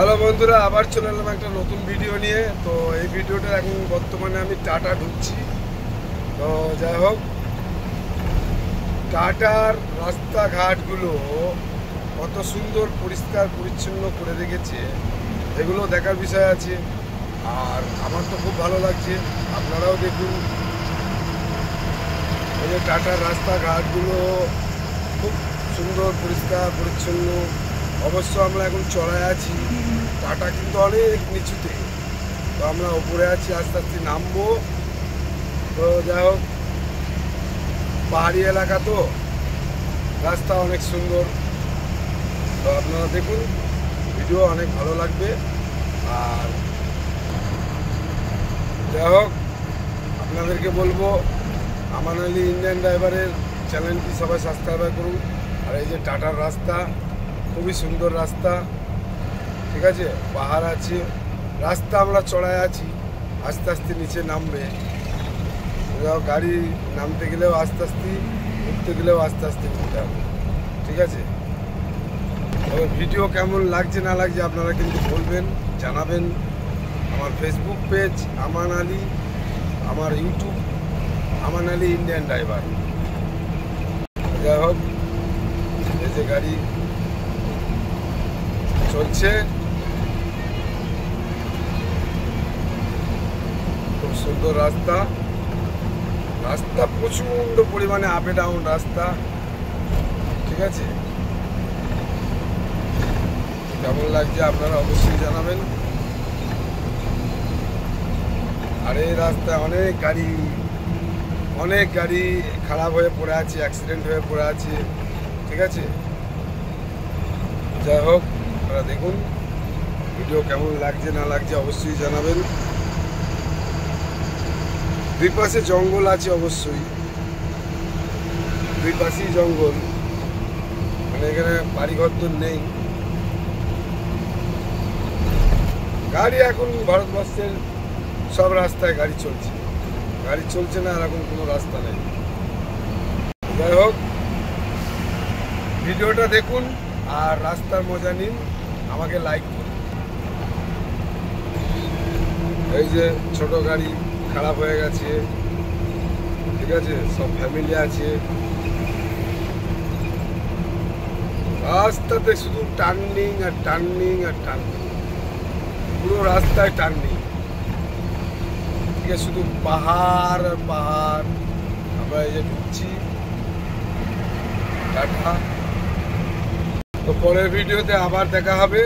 Hello বন্ধুরা, আবার চলে এলাম একটা নতুন ভিডিও নিয়ে। তো এই ভিডিওটা এখন বর্তমানে আমি টাটা ঢুকছি। তো যাই হোক, টাটার রাস্তাঘাটগুলো কত সুন্দর পরিষ্কার পরিচ্ছন্ন করে রেখেছে, এগুলো দেখার বিষয় আছে। আর আমার তো খুব ভালো লাগছে, আপনারাও দেখুন। এই যে টাটার রাস্তাঘাটগুলো খুব সুন্দর পরিষ্কার পরিচ্ছন্ন। অবশ্য আমরা এখন চড়ায় আছি, টাটা কিন্তু অনেক নিচুতে। তো আমরা উপরে আছি, আস্তে আস্তে নামবো। তো যাই হোক, পাহাড়ি এলাকা তো রাস্তা অনেক সুন্দর। তো আপনারা দেখুন, ভিডিও অনেক ভালো লাগবে। আর যাই হোক, আপনাদেরকে বলবো, আমান আলী ইন্ডিয়ান ড্রাইভারের চ্যানেলটি সবাই সাবস্ক্রাইব করুন। আর এই যে টাটার রাস্তা, খুবই সুন্দর রাস্তা, ঠিক আছে। পাহাড় আছে, রাস্তা আমরা চড়ায় আছি, আস্তে আস্তে নিচে নামবে। গাড়ি নামতে গেলেও আস্তে আস্তে, উঠতে গেলেও আস্তে আস্তে উঠতে হবে, ঠিক আছে। তবে ভিডিও কেমন লাগছে না লাগছে আপনারা কিন্তু বলবেন, জানাবেন। আমার ফেসবুক পেজ আমান আলী, আমার ইউটিউব আমান আলী ইন্ডিয়ান ড্রাইভার। যাই হোক, এই যে গাড়ি চলছে, খুব সুন্দর রাস্তা। রাস্তা প্রচন্ড পরিমাণে আপে ডাউন রাস্তা, ঠিক আছে। কেমন লাগছে আপনারা অবশ্যই জানাবেন। আর এই রাস্তায় অনেক গাড়ি খারাপ হয়ে পড়ে আছে, অ্যাক্সিডেন্ট হয়ে পড়ে আছে, ঠিক আছে। যাই হোক, আপনারা দেখুন ভিডিও কেমন লাগছে না লাগছে অবশ্যই জানাবেন। দুই পাশে জঙ্গল আছে, অবশ্যই দুই পাশেই জঙ্গল, মানে এখানে বাড়িঘর তো নেই। গাড়ি এখন ভারতবর্ষের সব রাস্তায় গাড়ি চলছে না, এরকম কোনো রাস্তা নেই। যাই হোক, ভিডিওটা দেখুন আর রাস্তার মজা নিন, আমাকে লাইক করুন। এই যে ছোট গাড়ি খারাপ হয়ে গেছে, ঠিক আছে, সব ফ্যামিলি আছে। রাস্তাতে শুধু টার্নিং আর টার্নিং আর টার্নিং, পুরো রাস্তায় টার্নিং, ঠিক আছে, শুধু পাহাড় আর পাহাড়। আমরা এই যে ঢুকছি টাটা। তো পরের ভিডিওতে আবার দেখা হবে।